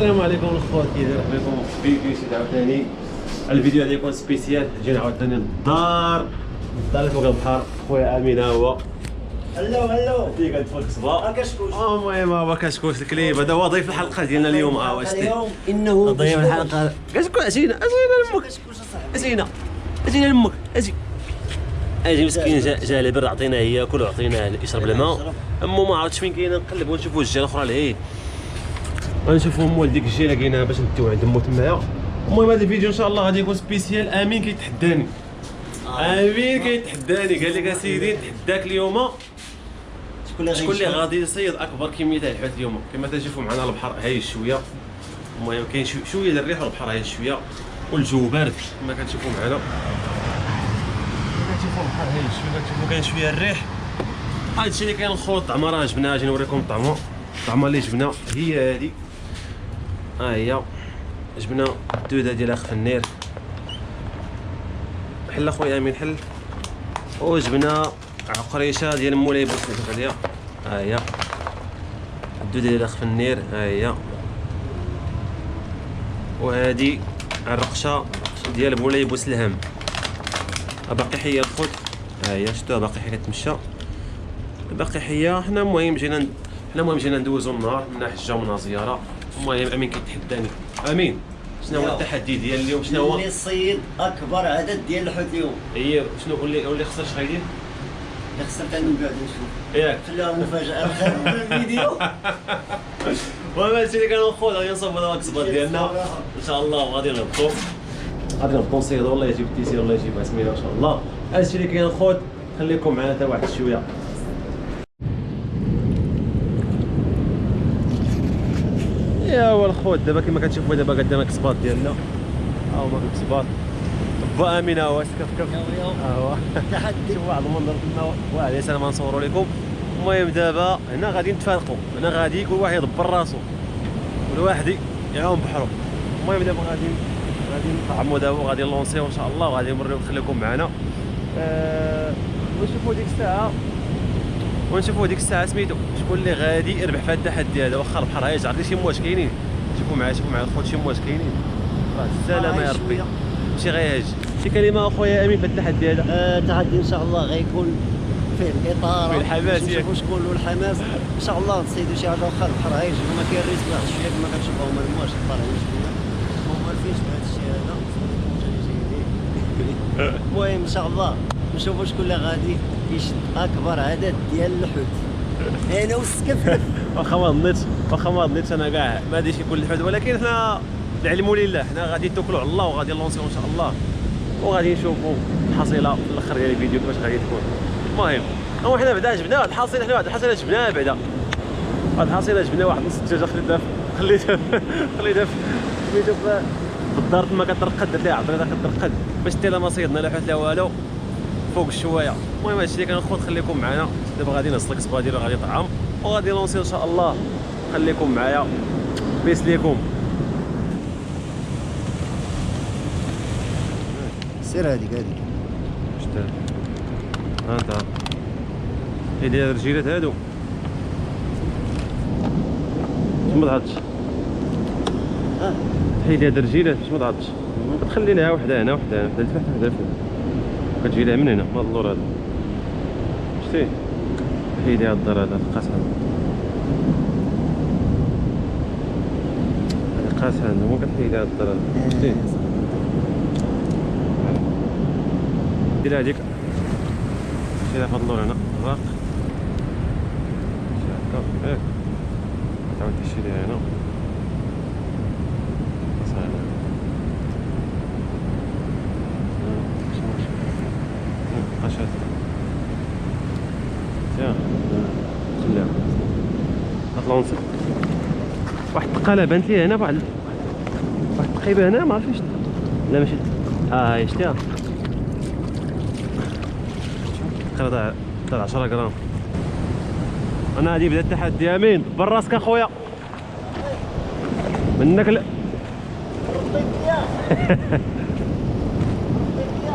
السلام عليكم الاخوات، كي داير بكم في فيديو جديد عاوتاني. الفيديو هذا يكون سبيسيال، جينا عاوتاني للدار اللي فوق البحر. خويا امين ها هو. هلو انت كتفرك صبا كشكوش. المهم هو كشكوش الكليب. هذا هو ضيف الحلقه ديالنا اليوم. واش اليوم انه ضيف الحلقه كشكوش. اجينا لامك، كشكوش اصاحبي. اجينا لامك، اجي مسكين جا البر، عطيناه ياكل وعطيناه يشرب الماء. امو ما عرفتش فين كاينه، نقلب ونشوفوا الجهه الاخرى لهيه، غنشوفوا امو ديك الجهه لقيناها باش نديو عند امو تمايا. المهم هذا الفيديو ان شاء الله غادي يكون سبيسيال. امين كيتحداني، امين كيتحداني، قال لك اسيدي نتحداك اليوم شكون اللي غادي يصيد اكبر كميه تاع الحوت اليوم. كما تشوفوا معنا البحر هاي شويه، المهم كاين شويه ديال الريح والبحر هاي شويه والجو بارد كما كتشوفوا معنا. كتشوفوا البحر هاي شويه، كتشوفوا كاين شويه الريح. هذا الشيء اللي كاين الخوت. الطعمه راه جبناها، اجي نوريكم الطعمه اللي جبنا هي هذه. ها هي جبنا الدوده ديال اخ فنير. حل اخويا امين حل. وجبنا عقريشه ديال مولاي بوسنيت غاليه. ها هي الدوده ديال اخ فنير، ها هي. وهذه الرقشه ديال مولاي بوسلهام. باقي حيه الخوت، ها هي شفتوها باقي حيه كتمشى، باقي حيه. حنا المهم جينا ندوزو النهار، منا حجه ومنا زياره. المهم امين كيتحداني. امين شنو هو التحدي ديال اليوم؟ شنو هو؟ اللي يصيد اكبر عدد ديال الحوت اليوم. هي شنو واللي خسر اش غيدير؟ اللي خسرت انا نقعد نشوف ياك خلوها مفاجاه في الفيديو. المهم هادشي اللي كنخوض، غادي نصوبوا دابا الكسبات ديالنا ان شاء الله، وغادي نهبطوا نصيدوا. والله يجيب التيسير، والله يجيب سمينا ان شاء الله. هادشي اللي كاين الخوت، خليكم معنا حتى واحد شويه. يا هو الخوت دابا كما كتشوفوا دابا قدامنا الكسبات ديالنا. ها هما الكسبات. با امين ها هو كف ها هو تحدي. شوف واحد المنظر تما، واحد يسال ما نصوروا لكم. المهم دابا هنا غادي نتفارقوا، هنا غادي كل واحد يدبر راسو، كل واحد يعوم بحرو. المهم دابا غادي نطعموا دابا، وغادي نلونسيو ان شاء الله، وغادي نوريو نخليكم معنا. ونشوفوا ديك الساعه سميتو شكون اللي غادي يربح في هذا التحدي هذا. واخا البحر هايج عرفتي شي مواج كاينين، شوفوا معايا الخوت شي مواج كاينين. راه السلامه يا ربي، ماشي غيهج. شي كلمه اخويا امين في التحدي هذا؟ التحدي ان شاء الله غيكون فيه الاطار، فيه الحماس، نشوفوا شكون والحماس ان شاء الله. نصيدوا شي حاجه. واخا البحر هايج وما كاين ريسك واحد شويه كما كتشوفوا هما المواج طالعين شويه، هما عارفين بهذا الشيء هذا. المهم ان شاء الله نشوفوا شكون اللي غادي يشد اكبر عدد ديال الحوت. انا والسكف. واخا ما ظنيتش انا كاع ما غاديش يكون الحوت، ولكن حنا العلم لله، حنا غادي نتوكلوا على الله وغادي نلونسيو ان شاء الله، وغادي نشوفوا الحصيله في الاخر ديال الفيديو كيفاش غادي تكون. المهم هو حنا بعدا جبنا الحصيله، جبناها بعدا. هاد الحصيله جبنا واحد نص الدجاجه خليتها في الدار تما كترقد، درت ليها عطريطه كترقد باش حتى ما صيدنا لا حوت لا والو فوق الشوايه. المهم هادشي اللي كنخوض، خليكم معنا. دابا غادي نصل الكسبه ديالو، غادي طعام وغادي نونسي ان شاء الله. خليكم معايا، بيس ليكم. سير هذيك شتا ها انت هي ديال الرجيلات هادو باش ما تهضش. هي ديال الرجيلات باش ما تهضش، كتخلي لها وحده هنا وحده لتحت وحده لفوق، كتجي لها من هنا من اللور هذا. شتي هي ديال الدار هذا قاسها، هذه قاسها عندها، مو كتحيد لها الدار هذا. شتي دير هذيك، شتي لها في اللور هنا الراق، شتي هكا ياك، تعاود تشي ليها هنا قاشات يا خليها اطلونسي. واحد الدقاله بانت لي هنا، واحد الدقيبه هنا ما عرفتش. لا ماشي هاي شتيها تقريبا تاع 10 غرام. انا غادي بدا التحدي. امين دبر راسك اخويا منك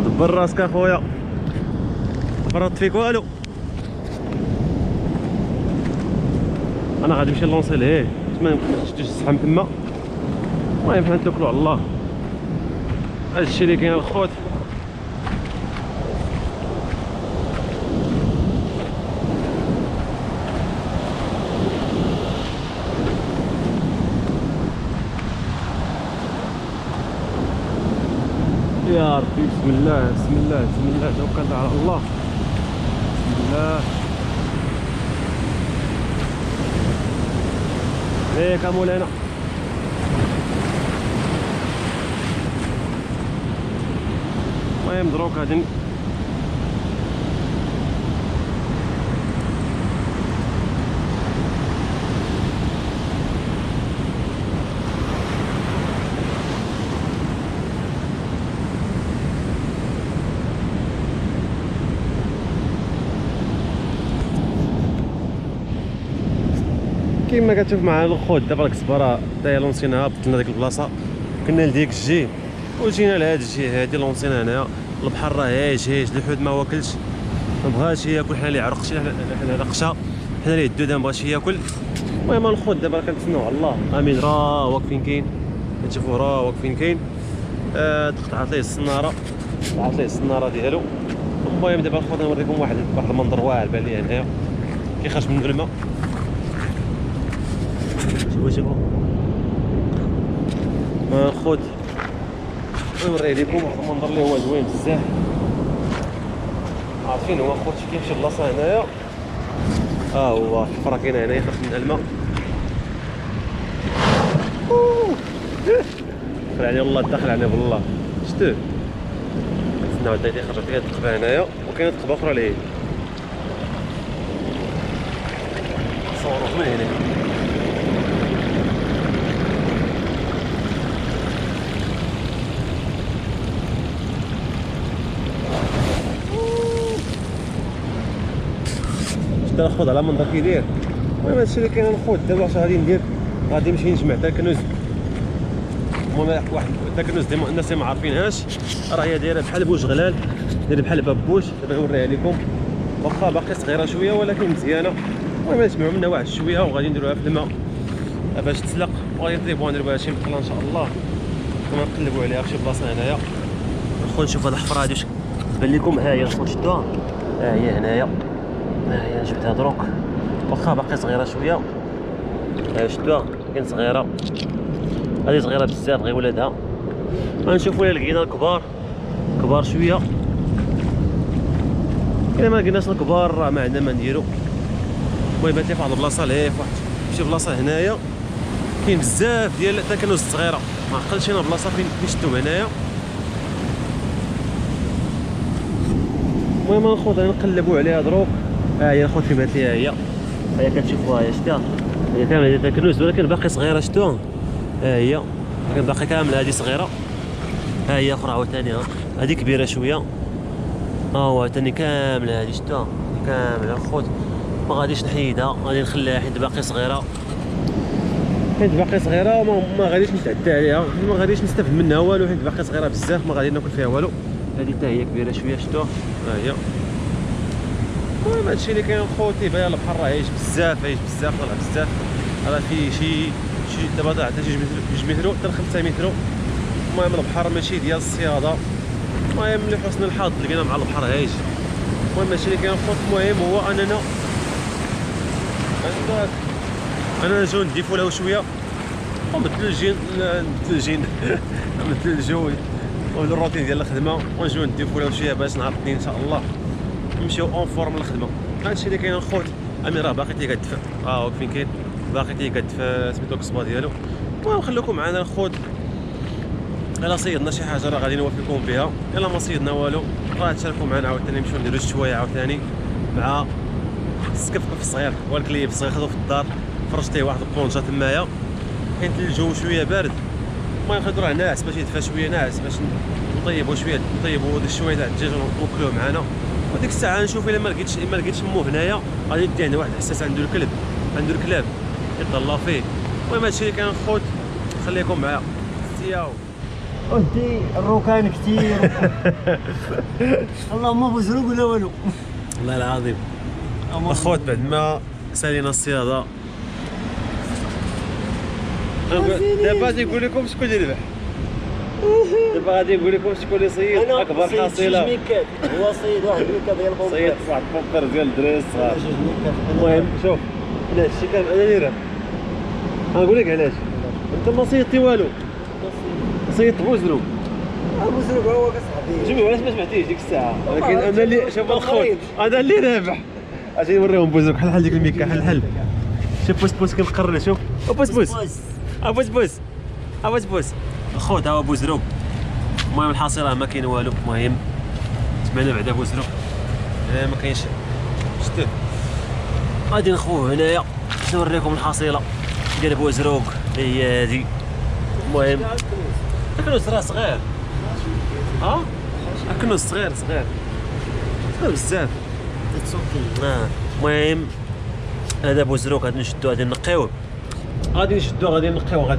دبر راسك اخويا، فرط فيك والو. انا غادي نمشي نلونسي لهيه، ما شفتوش الزحام تما، المهم حنا نتوكلوا على الله. هادشي اللي كاين الخوت. يا ربي بسم الله بسم الله بسم الله توكلت على الله. بسم الله هيك مولانا. المهم دروك غادي كيما كتشوف معنا الخوت. دابا الكزبره حتى هي لونسينها بدلنا ديك البلاصه، كنا لديك الجي وجينا لهاد الجي هادي لونسينا هنايا. البحر راه هايج الحوت ما واكلش، ما بغاش ياكل. حنا اللي عرقشي حنا اللي رقشه، حنا اللي الدوده ما بغاش ياكل. المهم الخوت دابا كنتسناو على الله. امين راه واقفين كاين، كتشوفوا راه واقفين كاين. تقطعت ليه السناره ديالو. المهم دابا الخوت نوريكم واحد المنظر واعر بان لي هنايا كيخرج من الماء. شوفوا خوت نوري لكم واحد المنظر اللي هو زوين بزاف. عارفين هو خوت كيمشي البلاصه هنايا. هو الحفره كاينه هنا يخرج من الماء. دخل عليه والله، دخل عليه بالله. شفتوه نستناو حتى يخرج. كاين التقبه هنايا وكاين تقبه اخرى ليه. صوروا من هنا. ناخذ على منظر كيدير. المهم هادشي اللي كاين الخوت. دابا اش غادي ندير؟ غادي نمشي نجمع حتى الكنوز. المهم واحد حتى الكنوز ديما الناس اللي ما عارفينهاش راه هي دايره بحال بوجغلال، دايره بحال بابوش. دابا نوريها لكم، واخا باقي صغيره شويه ولكن مزيانه. المهم نجمعوا منها واحد شويه وغادي نديروها في الماء باش تسلق، وغادي نطيبوها نديروها شي مقله ان شاء الله. كما نقلبوا عليها في شي بلاصه هنايا. الخوت شوف هاد الحفره هادي واش تبان لكم. ها هي الخوت شدوها، ها هي هنايا. ها هي جبتها دروك واخا باقي صغيره شويه. ها شدوها كاين صغيره، هذه صغيره بزاف غير ولادها. غنشوفوا الا لقينا الكبار شويه. الا ما لقيناش الكبار راه ما عندنا ما نديرو. المهم بانت لي فواحد البلاصه لهيه فواحد شي بلاصه هنايا كاين بزاف ديال حتى الكنوز الصغيره. ما عقلتش انا بلاصه فين شدوهم هنايا. المهم الخوت نقلبوا عليها دروك. ها هي الخوت فين بانت لي. ها هي كتشوفوها هي شتها، هي كامله ديال الكنوز ولكن باقي صغيره. شتوها ها هي ولكن باقي كامله. هذه صغيره، ها هي اخرى عاوتاني. هذه كبيره شويه. هو عاوتاني كامله هذه شتوها كامله الخوت. ما غاديش نحيدها، غادي نخليها حيت باقي صغيره. ما غاديش نتعدى عليها، ما غاديش نستافد منها والو حيت باقي صغيره بزاف. ما غادي ناكل فيها والو. هذه حتى هي كبيره شويه. شتوها ها هي. المهم هادشي اللي كاين الخوت. باين البحر راه عايش بزاف طلع بزاف. راه فيه شي دابا طلع حتى 2 متر حتى 5 متر. المهم البحر ماشي ديال الصياده. المهم لحسن الحظ لقينا مع البحر هايج. المهم هادشي اللي كاين الخوت. المهم هو اننا نجيو نضيفو له شويه ونتلجو والروتين ديال الخدمه، ونجيو نضيفو له شويه باش نهار الاثنين ان شاء الله نمشيو اون فورم للخدمه. هادشي اللي كاين الخوت. امين راه باقي تيكدفى. فين كاين باقي تيكدفى سميتو القصبه ديالو. المهم خليكم معنا الخوت. الا صيدنا شي حاجه راه غادي نوافيكم بها، الا ما صيدنا والو راه تشاركوا معنا عاوتاني نمشيو نديرو شويه عاوتاني مع السكفكف الصغير والكليب الصغير. خدو في الدار فرشت ليه واحد البونجا تمايا حيت الجو شويه بارد. المهم خليتو راه ناعس باش يدفى شويه ناعس باش نطيبو شويه ديك شويه تاع الدجاج ونوكلوه معنا. وديك الساعه نشوف الا ما لقيتش مو هنايا غادي ندي عند واحد حساس عنده الكلاب يتهلا فيه. المهم هادشي اللي كان الخوت. خليكم معايا. سياو ودي الروكان كثير. اللهم بزروق ولا والو. والله العظيم الخوت بعد ما سالينا الصياده دابا غادي نقول لكم شكون اللي ربح. دابا غادي نقول لكم شكون اللي صيد اكبر حصيله. ميكات هو صيد واحد ميكات ديال البومبير. صيد واحد البومبير ديال الدراري الصغار. جوج ميكات. المهم شوف علاش الشيء كان انا اللي راه غنقول لك علاش. انت ما صيدتي والو، صيدت بوزرو. بوزرو هو كصاحبي. جميع علاش ما سمعتيش ديك الساعه، ولكن انا اللي شوف الخوت انا اللي رابح. اجي نوريهم بوزرو بحال ديك الميكا بحال شوف بوس كنقرر شوف بوس بوس خوت ها هو بوزروك. المهم الحاصله ما كاين والو. المهم سمعنا بعدا بوزروك ما كاينش شتو. غادي نخوه هنايا باش نوريكم الحاصله ديال بوزروك هي هادي. المهم كنوز راه صغير كنوز صغير بزاف. المهم هذا بوزروك غادي نشدو غادي نقيوه غادي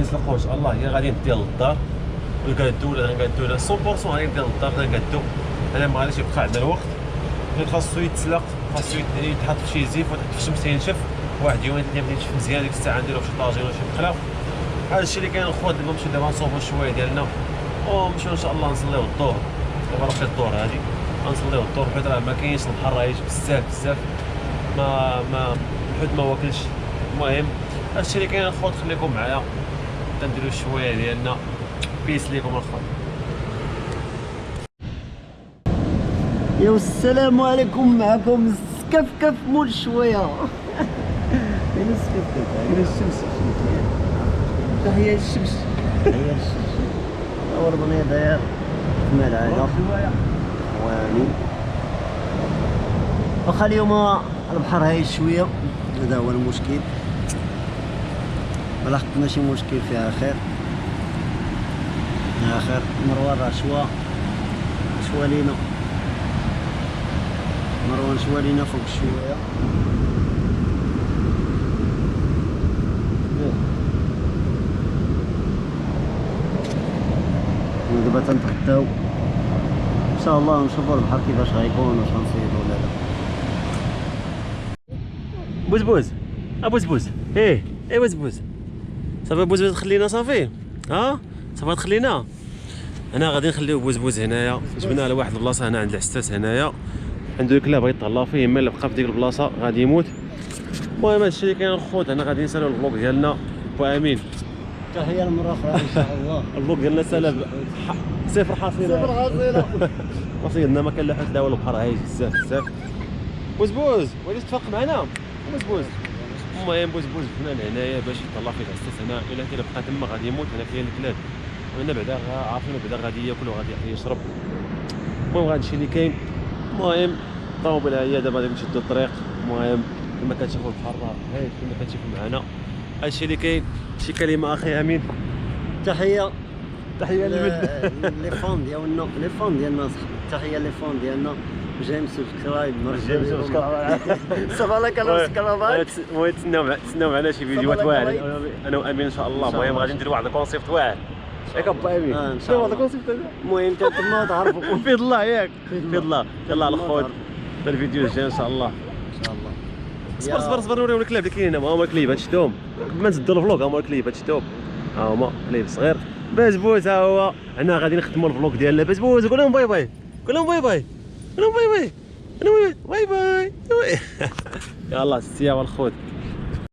نسلقوه ان شاء الله. هي غادي نديها للدار ونقادو ولا غنقادو ولا 100% غادي نديها للدار غنقادو. انا ما غاديش يبقى عندنا الوقت، خاصو يتسلق، خاصو يتحط في شي زيت وتحط في الشمس ينشف واحد يومين ثلاثه بدا ينشف مزيان. ديك الساعه نديرو شي طاجين ولا شي مقله. هذا الشيء اللي كاين الخوت. دابا نمشيو دابا نصوبو شويه ديالنا ونمشيو ان شاء الله نصليو الظهر. دابا راه الظهر هادي غنصليو الظهر حيت راه ما كاينش البحر راه بزاف ما الحوت ما واكلش. المهم هادشي اللي كاين الخوت. خليكم معايا نديرو شويه ديالنا. بيس ليكم الخوت. يا السلام عليكم، معكم السكفكف مول شويه. فين السكفكف؟ فين الشمس؟ تحية الشمس. تحية الشمس. وربنا داير كما العادة واني. واخا اليوم البحر هايش شويه، هذا هو المشكل. ما لحقت ماشي مشكل، فيها خير مروان راه شوا لينا فوق شويه. دابا تنتغداو ان شاء الله ونشوفوا البحر كيفاش غيكون، واش غنصيدوا ولا لا. بوزبوز بوزبوز صافي بوزبوز خلينا صافي صافي تخلينا. هنا غادي نخليو بوزبوز هنايا. جبناه على واحد البلاصه هنا عند الحساس هنايا، عنده الكلاب غيتهلا فيه، اما الا بقى في ديك البلاصه غادي يموت. المهم هادشي اللي كاين الخوت. هنا غادي نسالو الفلوق ديالنا بو امين. تحيه المره اخرى ان شاء الله. الفلوق ديالنا سالب صفر حصيله. ما صيدنا ما كان لا حوت لا والو. البحر هايج بزاف. بوزبوز وليت تفرق معنا بوزبوز. المهم بوزبوز هنا لهنايا باش يطلع فيه الحساس هنا. الا كان بقى تما غادي يموت. هنا كاين الكلاب وهنا بعدا عارفين بعدا غادي ياكل وغادي يشرب. المهم هادشي اللي كاين. المهم الطوموبيل هي دابا غادي نشدو الطريق. المهم كما كتشوفوا البحر راه هايج كما كتشوفوا معنا. هادشي اللي كاين. شي كلمه اخي امين. تحيه لمن لي فون ديالنا تحيه لي فون ديالنا. جيم سبسكرايب صافا لك انا سكرابات. المهم تسناو معنا شي فيديوهات واعره انا وامين ان شاء الله. المهم غادي نديروا واحد الكونسيبت واعر ياك با امين. ان شاء الله الكونسيبت هذا. المهم تما تعرفوا بيض الله ياك بيض الله. يلاه على الخوت حتى الفيديو الجاي ان شاء الله. ان شاء الله. صبر نوريهم الكلاب اللي كاينين. هما الكليب هادشتهم ما نزدوا الفلوق. هما الكليب هادشتهم هما كليب صغير. بسبوس ها هو. حنا غادي نخدموا الفلوق ديالنا. بسبوس قول لهم باي باي. يلا السيا والخوت.